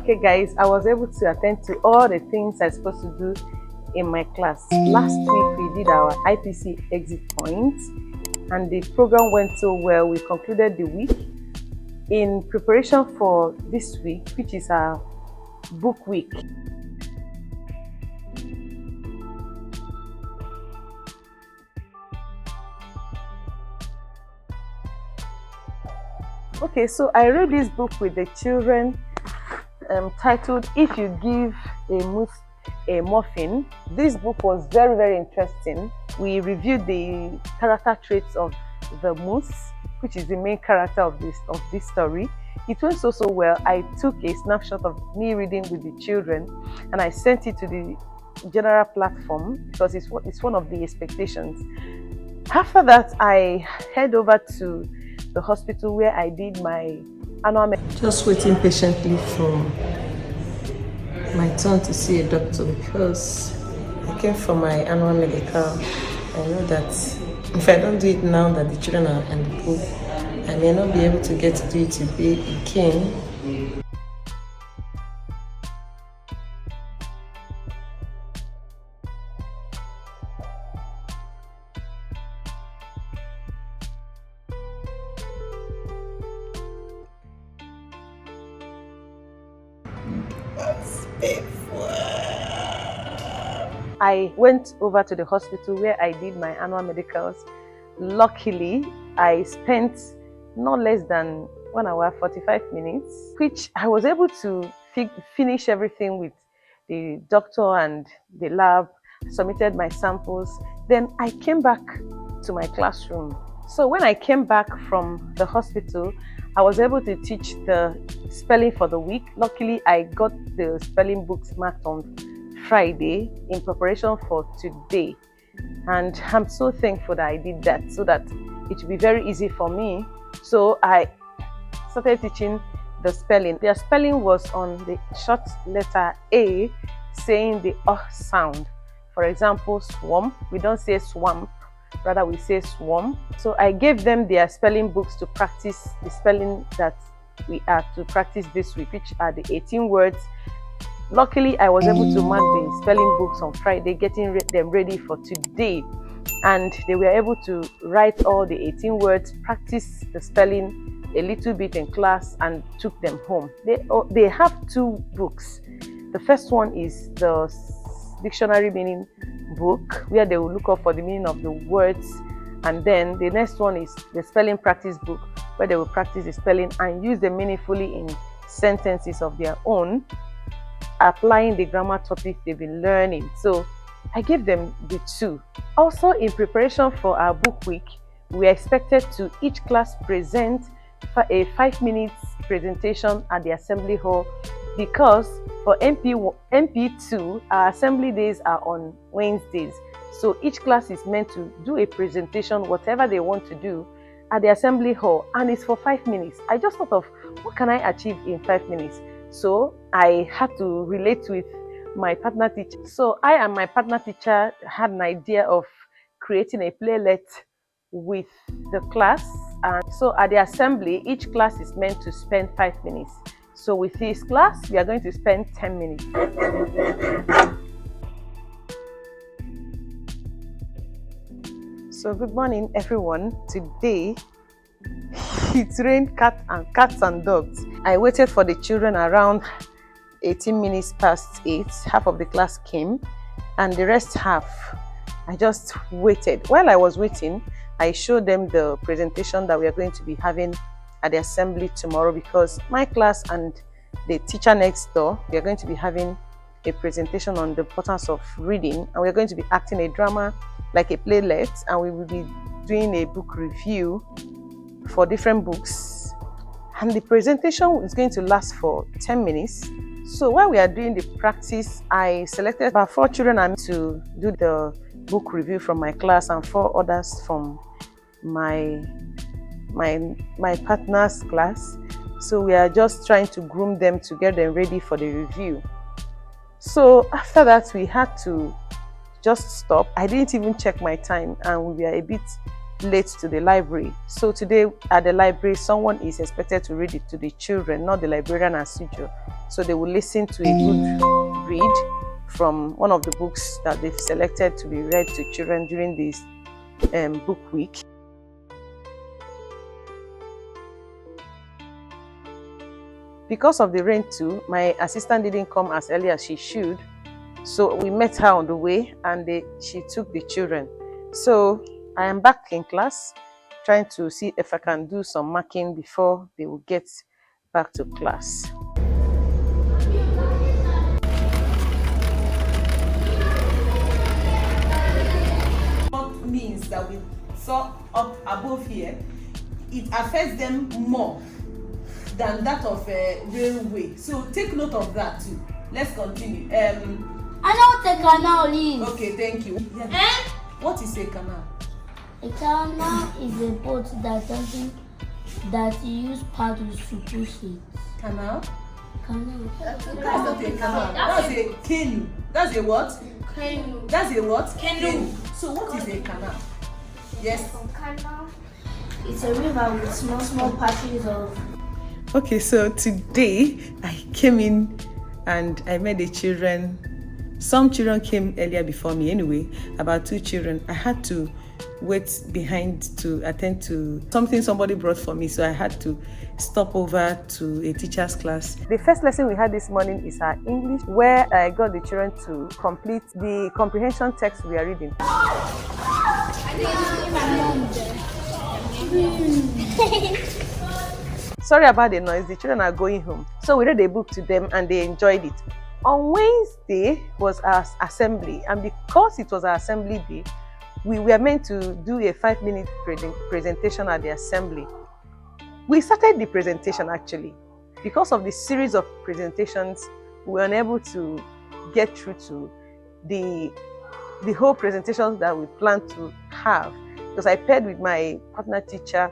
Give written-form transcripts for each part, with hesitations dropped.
Okay guys, I was able to attend to all the things I'm supposed to do in my class. Last week we did our IPC exit point and the program went so well. We concluded the week. In preparation for this week, which is our book week, okay, so I read this book with the children titled If You Give a Moose a Muffin. This book was very interesting. We reviewed the character traits of the moose, which is the main character of this story. It went so well. I took a snapshot of me reading with the children and I sent it to the general platform because it's one of the expectations. After that, I head over to the hospital where I did my annual just waiting patiently for my turn to see a doctor because I came for my annual medical. I know that if I don't do it now that the children are in the pool, I may not be able to get to do it today again. I went over to the hospital where I did my annual medicals. Luckily, I spent not less than 1 hour 45 minutes, which I was able to finish everything with the doctor and the lab, submitted my samples. Then I came back to my classroom. So when I came back from the hospital, I was able to teach the spelling for the week. Luckily, I got the spelling books marked on Friday in preparation for today, and I'm so thankful that I did that so that it will be very easy for me. So I started teaching the spelling. Their spelling was on the short letter A, saying the sound. For example, swamp, we don't say swamp, rather we say swarm. So I gave them their spelling books to practice the spelling that we are to practice this week, which are the 18 words. Luckily, I was able to mark the spelling books on Friday, getting them ready for today. And they were able to write all the 18 words, practice the spelling a little bit in class, and took them home. They have 2 books. The first one is the dictionary meaning book, where they will look up for the meaning of the words. And then the next one is the spelling practice book, where they will practice the spelling and use them meaningfully in sentences of their own, applying the grammar topics they've been learning. So I gave them the 2. Also, in preparation for our book week, we are expected to each class present a 5 minutes presentation at the assembly hall, because for MP2 our assembly days are on Wednesdays. So each class is meant to do a presentation, whatever they want to do, at the assembly hall, and it's for 5 minutes. I just thought of what can I achieve in 5 minutes. So I had to relate with my partner teacher. So I and my partner teacher had an idea of creating a playlet with the class. And so at the assembly, each class is meant to spend 5 minutes. So with this class, we are going to spend 10 minutes. So good morning, everyone. Today, it rained cats and dogs. I waited for the children around 18 minutes past 8. Half of the class came and the rest half, I just waited. While I was waiting, I showed them the presentation that we are going to be having at the assembly tomorrow, because my class and the teacher next door, we are going to be having a presentation on the importance of reading, and we are going to be acting a drama like a playlet, and we will be doing a book review for different books, and the presentation is going to last for 10 minutes. So while we are doing the practice, I selected about 4 children to do the book review from my class and 4 others from my partner's class. So we are just trying to groom them to get them ready for the review. So after that, we had to just stop. I didn't even check my time, and we were a bit late to the library. So today at the library, someone is expected to read it to the children, not the librarian as usual. So they will listen to a good read from one of the books that they've selected to be read to children during this book week. Because of the rain too, my assistant didn't come as early as she should. So we met her on the way and she took the children. So I am back in class trying to see if I can do some marking before they will get back to class. Means that we saw up above here, it affects them more than that of a railway. So take note of that too. Let's continue. I know what a canal is. Okay, thank you. Yeah. What is a canal? A canal is a boat that you use paddles to push it. Canal? Canal. That's not a canal. That's a canoe. That's a what? Canoe. That's a what? Canoe. So what is a canal? Yes. Canal. It's a river with small patches of. Okay, so today I came in and I met the children. Some children came earlier before me anyway, about 2 children. I had to wait behind to attend to something somebody brought for me, so I had to stop over to a teacher's class. The first lesson we had this morning is our English, where I got the children to complete the comprehension text we are reading. Sorry about the noise, the children are going home. So we read a book to them and they enjoyed it. On Wednesday was our assembly, and because it was our assembly day, we were meant to do a 5-minute presentation at the assembly. We started the presentation actually. Because of the series of presentations, we were unable to get through to the whole presentations that we planned to have. Because I paired with my partner teacher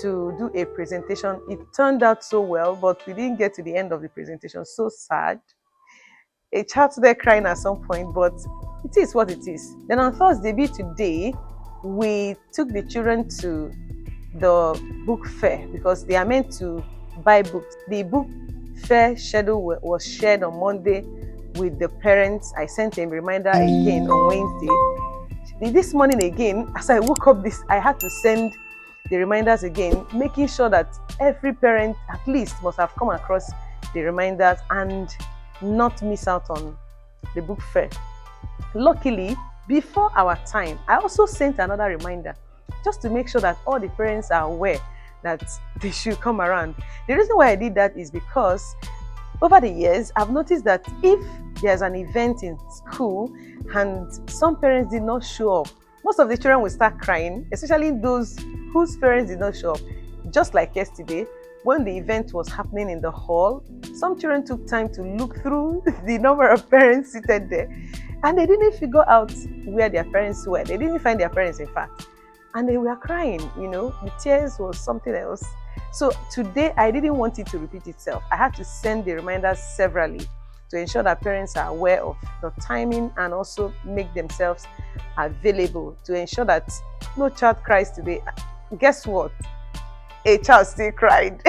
to do a presentation. It turned out so well, but we didn't get to the end of the presentation. So sad. A child there crying at some point, but it is what it is. Then on Thursday, be today, we took the children to the book fair because they are meant to buy books. The book fair schedule was shared on Monday with the parents. I sent a reminder again on Wednesday. This morning again, as I woke up, I had to send the reminders again, making sure that every parent at least must have come across the reminders and not miss out on the book fair. Luckily, before our time, I also sent another reminder just to make sure that all the parents are aware that they should come around. The reason why I did that is because over the years, I've noticed that if there's an event in school and some parents did not show up, most of the children will start crying, especially those whose parents did not show up. Just like yesterday, when the event was happening in the hall, some children took time to look through the number of parents seated there, and they didn't figure out where their parents were. They didn't find their parents, in fact. And they were crying, the tears was something else. So today, I didn't want it to repeat itself. I had to send the reminders severally to ensure that parents are aware of the timing and also make themselves available to ensure that no child cries today. Guess what? A child still cried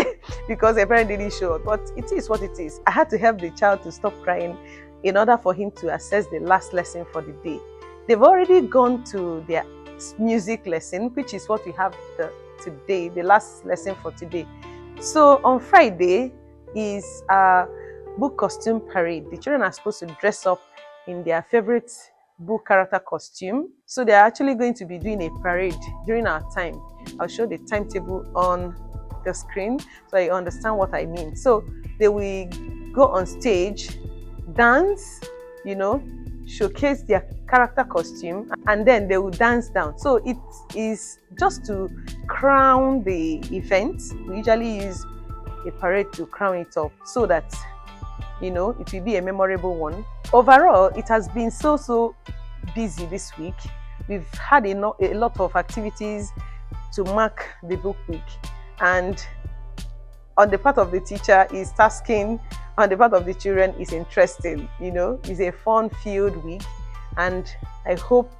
because a parent didn't show up, but it is what it is. I had to help the child to stop crying in order for him to assess the last lesson for the day. They've already gone to their music lesson, which is what we have today, the last lesson for today. So on Friday is our book costume parade. The children are supposed to dress up in their favorite book character costume. So they're actually going to be doing a parade during our time. I'll show the timetable on the screen so you understand what I mean. So they will go on stage, dance, showcase their character costume, and then they will dance down. So it is just to crown the event. We usually use a parade to crown it up so that it will be a memorable one. Overall, it has been so busy this week. We've had a lot of activities to mark the book week, and on the part of the teacher is tasking, on the part of the children is interesting. It's a fun-filled week, and I hope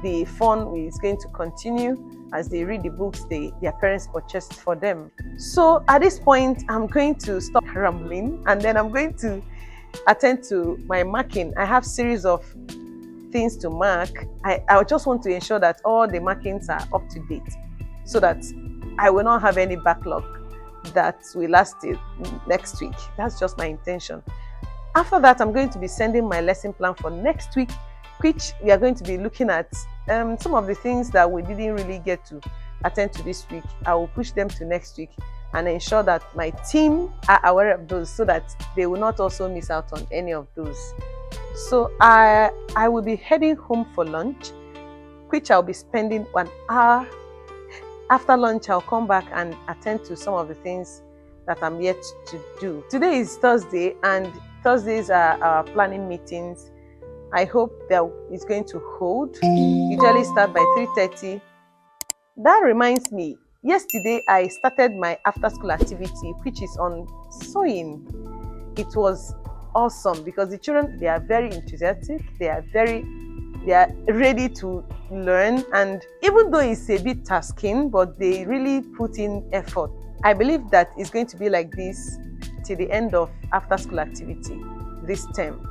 the fun is going to continue as they read the books their parents purchased for them. So at this point, I'm going to stop rambling and then I'm going to attend to my marking. I have series of things to mark. I just want to ensure that all the markings are up to date so that I will not have any backlog that will last till next week. That's just my intention. After that, I'm going to be sending my lesson plan for next week, which we are going to be looking at some of the things that we didn't really get to attend to this week. I will push them to next week and ensure that my team are aware of those so that they will not also miss out on any of those. So I will be heading home for lunch, which I'll be spending 1 hour. After lunch, I'll come back and attend to some of the things that I'm yet to do. Today is Thursday, and Thursdays are our planning meetings. I hope that it's going to hold. Usually start by 3:30. That reminds me, yesterday I started my after-school activity, which is on sewing. It was awesome because the children, they are very enthusiastic. They are ready to learn, and even though it's a bit tasking, but they really put in effort. I believe that it's going to be like this till the end of after school activity this term.